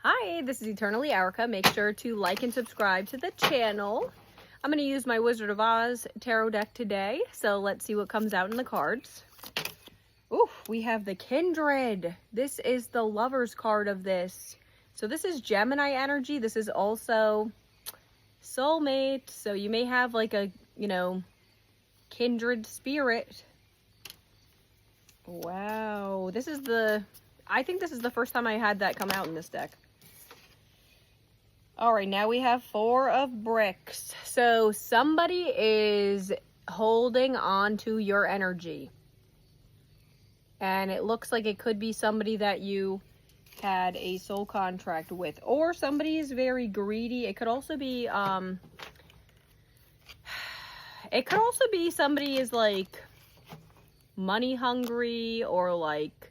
Hi, this is Eternally Erica. Make sure to like and subscribe to the channel. I'm going to use my Wizard of Oz tarot deck today, so let's see what comes out in the cards. Ooh, we have the Kindred. This is the Lover's card of this. So this is Gemini energy. This is also soulmate. So you may have like a, kindred spirit. Wow. I think this is the first time I had that come out in this deck. All right, now we have Four of Bricks. So somebody is holding on to your energy. And it looks like it could be somebody that you had a soul contract with. Or somebody is very greedy. It could also be, somebody is like money hungry or like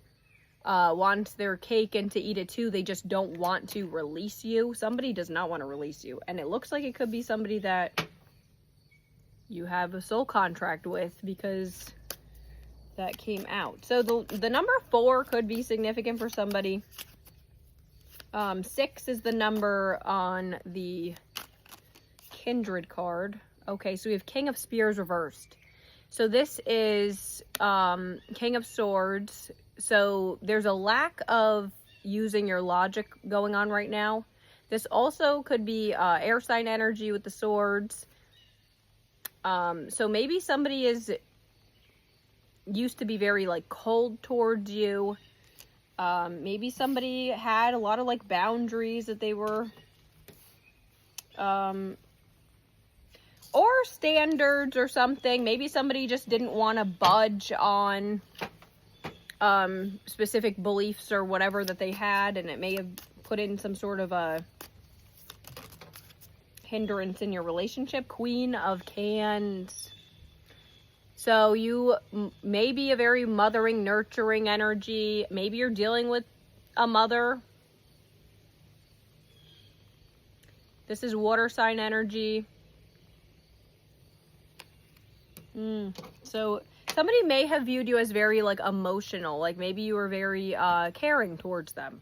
wants their cake and to eat it too. They just don't want to release you. Somebody does not want to release you. And it looks like it could be somebody that you have a soul contract with because that came out. So the number 4 could be significant for somebody. 6 is the number on the Kindred card. Okay, so we have King of Spears reversed. So this is King of Swords. So there's a lack of using your logic going on right now. This also could be air sign energy with the swords. So maybe somebody used to be very like cold towards you. Maybe somebody had a lot of like boundaries that they were or standards or something. Maybe somebody just didn't want to budge on specific beliefs or whatever that they had, and it may have put in some sort of a hindrance in your relationship. Queen of Cans. So you may be a very mothering, nurturing energy. Maybe you're dealing with a mother. This is water sign energy. So somebody may have viewed you as very like emotional, like maybe you were very caring towards them.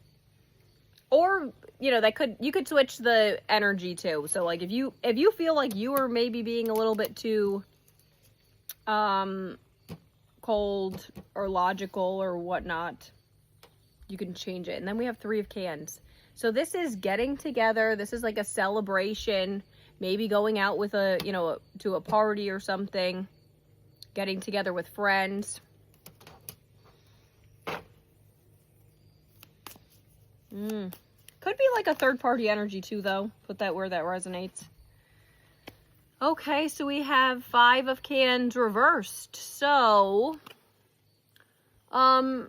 Or, you could switch the energy too. So like if you feel like you were maybe being a little bit too cold or logical or whatnot, you can change it. And then we have 3 of Cans. So this is getting together. This is like a celebration, maybe going out with to a party or something. Getting together with friends. Could be like a third-party energy too, though. Put that where that resonates. Okay, so we have 5 of Cans reversed. So, there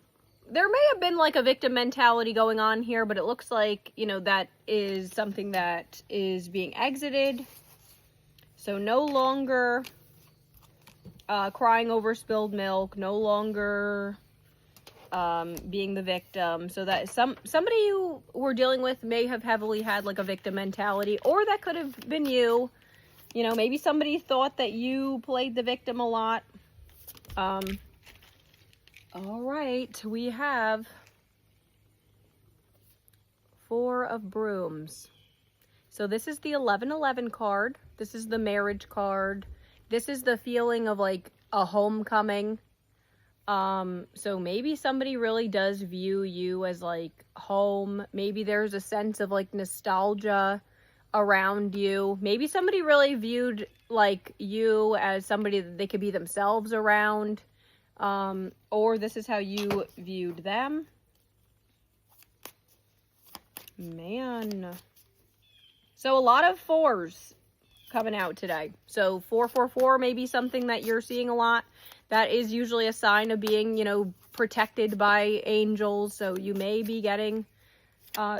may have been like a victim mentality going on here, but it looks like, that is something that is being exited. So no longer crying over spilled milk, no longer being the victim. So that somebody you were dealing with may have heavily had like a victim mentality, or that could have been you. Maybe somebody thought that you played the victim a lot. All right, we have 4 of Brooms. So this is the 1111 card. This is the marriage card. This is the feeling of like a homecoming. So maybe somebody really does view you as like home. Maybe there's a sense of like nostalgia around you. Maybe somebody really viewed like you as somebody that they could be themselves around. Or this is how you viewed them. Man. So a lot of 4s coming out today. So 444 may be something that you're seeing a lot. That is usually a sign of being, protected by angels. So you may be getting,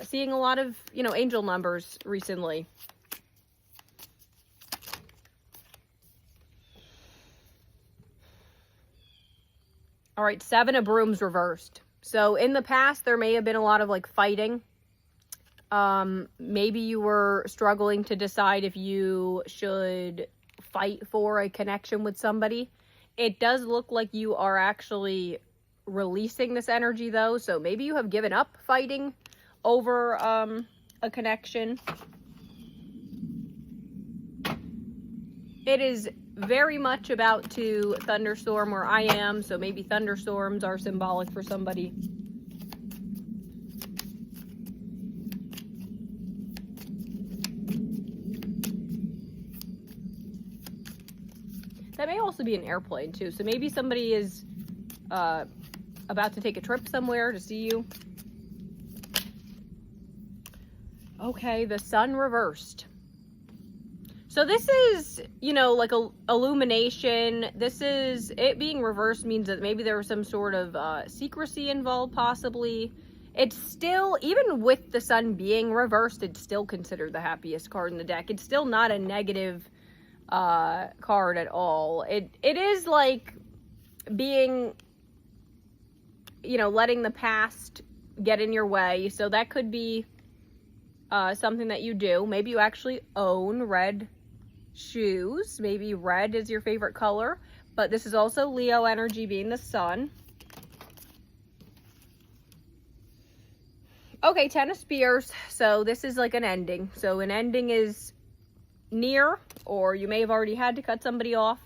seeing a lot of, angel numbers recently. All right, 7 of Brooms reversed. So in the past, there may have been a lot of like fighting. Maybe you were struggling to decide if you should fight for a connection with somebody. It does look like you are actually releasing this energy though. So maybe you have given up fighting, over a connection. It is very much about to thunderstorm where I am, so maybe thunderstorms are symbolic for somebody. That may also be an airplane too, so maybe somebody is about to take a trip somewhere to see you. Okay, the sun reversed. So this is, you know, like a illumination. This is, it being reversed means that maybe there was some sort of secrecy involved, possibly. It's still, even with the sun being reversed, it's still considered the happiest card in the deck. It's still not a negative card at all. It is like being, you know, letting the past get in your way. So that could be something that you do. Maybe you actually own red shoes. Maybe red is your favorite color, but this is also Leo energy, being the sun. Okay, Ten of Spears. So this is like an ending. So an ending is near, or you may have already had to cut somebody off.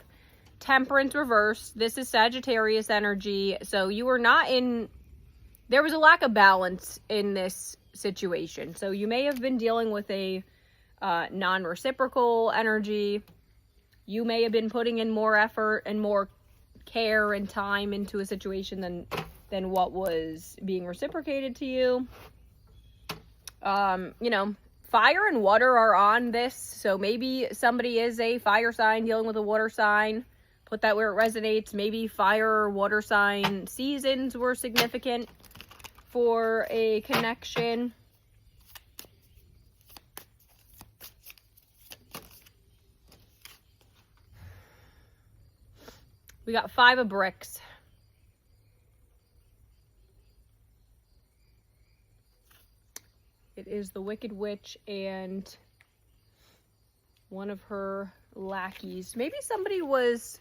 Temperance reverse. This is Sagittarius energy. So you were not in, there was a lack of balance in this situation. So you may have been dealing with a non-reciprocal energy. You may have been putting in more effort and more care and time into a situation than what was being reciprocated to you. You know, fire and water are on this, so maybe somebody is a fire sign dealing with a water sign. Put that where it resonates. Maybe fire or water sign seasons were significant for a connection. We got 5 of bricks. It is the Wicked Witch and one of her lackeys. Maybe somebody was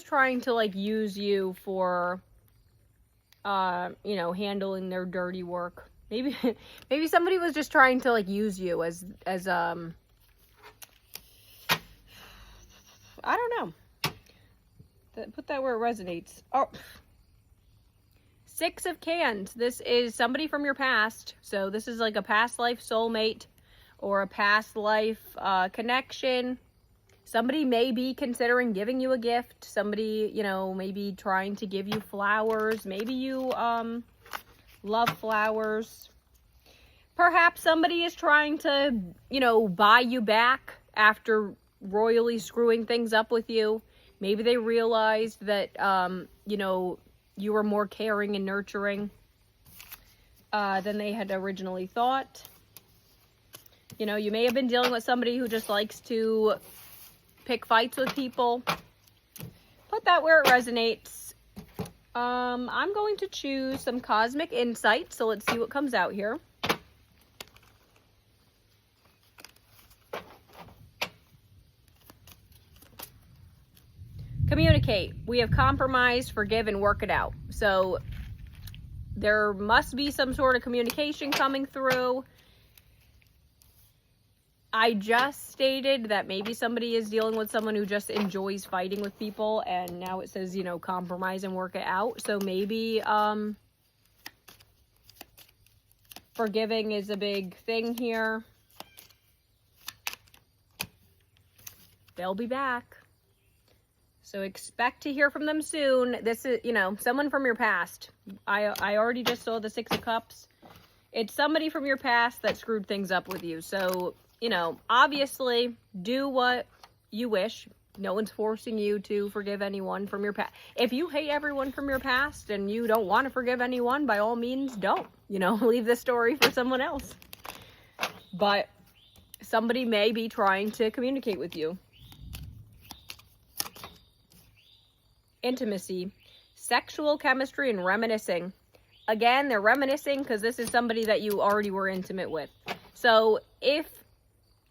trying to like use you for you know, handling their dirty work. Maybe somebody was just trying to like use you as I don't know. Put that where it resonates. Oh, 6 of Cans. This is somebody from your past. So this is like a past life soulmate or a past life connection. Somebody may be considering giving you a gift. Somebody, you know, maybe trying to give you flowers. Maybe you love flowers. Perhaps somebody is trying to, you know, buy you back after royally screwing things up with you. Maybe they realized that, you know, you were more caring and nurturing than they had originally thought. You know, you may have been dealing with somebody who just likes to pick fights with people. Put that where it resonates. I'm going to choose some cosmic insight, so let's see what comes out here. Communicate. We have compromised, forgive, and work it out. So there must be some sort of communication coming through. I just stated that maybe somebody is dealing with someone who just enjoys fighting with people, and now it says, you know, compromise and work it out. So maybe forgiving is a big thing here. They'll be back. So expect to hear from them soon. This is, you know, someone from your past. I already just saw the 6 of Cups. It's somebody from your past that screwed things up with you. So, you know, obviously do what you wish. No one's forcing you to forgive anyone from your past. If you hate everyone from your past and you don't want to forgive anyone, by all means, don't. You know, leave the story for someone else. But somebody may be trying to communicate with you. Intimacy, sexual chemistry, and reminiscing. Again, they're reminiscing because this is somebody that you already were intimate with. So if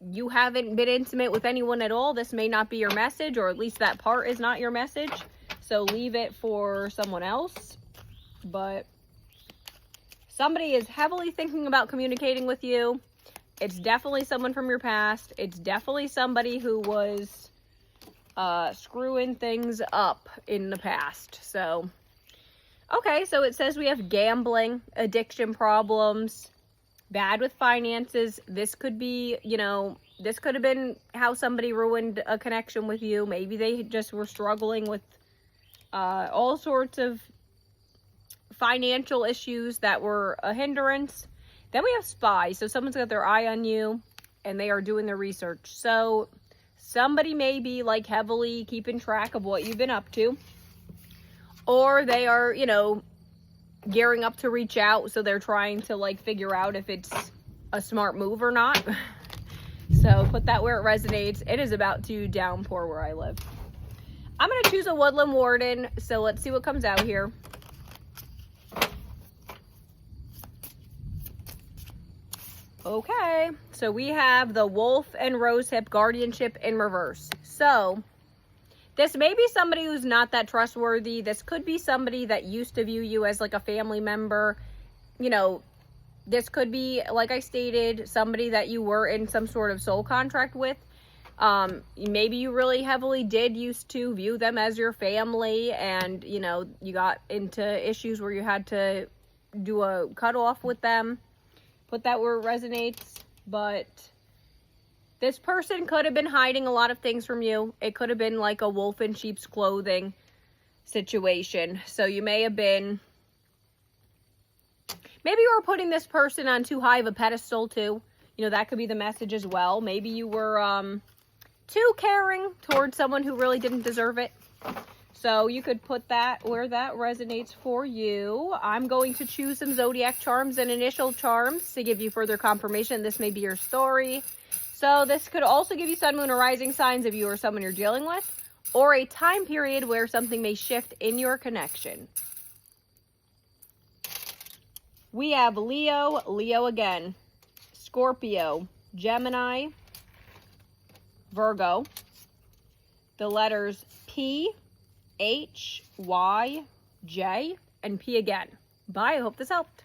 you haven't been intimate with anyone at all, this may not be your message, or at least that part is not your message. So leave it for someone else. But Somebody is heavily thinking about communicating with you. It's definitely someone from your past. It's definitely somebody who was screwing things up in the past. So, okay, so it says we have gambling, addiction problems, bad with finances. This could be, you know, this could have been how somebody ruined a connection with you. Maybe they just were struggling with all sorts of financial issues that were a hindrance. Then we have spies. So someone's got their eye on you and they are doing their research. So somebody may be like heavily keeping track of what you've been up to. Or they are, you know, gearing up to reach out. So they're trying to like figure out if it's a smart move or not. So put that where it resonates. It is about to downpour where I live. I'm going to choose a woodland warden. So let's see what comes out here. Okay, so we have the wolf and rosehip guardianship in reverse. So this may be somebody who's not that trustworthy. This could be somebody that used to view you as like a family member. You know, this could be, like I stated, somebody that you were in some sort of soul contract with. Maybe you really heavily did used to view them as your family, and, you know, you got into issues where you had to do a cutoff with them. Put that where it resonates. But this person could have been hiding a lot of things from you. It could have been like a wolf in sheep's clothing situation. So you may have been, maybe you were putting this person on too high of a pedestal too. You know, that could be the message as well. Maybe you were too caring towards someone who really didn't deserve it. So you could put that where that resonates for you. I'm going to choose some zodiac charms and initial charms to give you further confirmation. This may be your story. So this could also give you sun, moon, or rising signs if you or someone you're dealing with, or a time period where something may shift in your connection. We have Leo, Leo again, Scorpio, Gemini, Virgo, the letters P, H, Y, J, and P again. Bye. I hope this helped.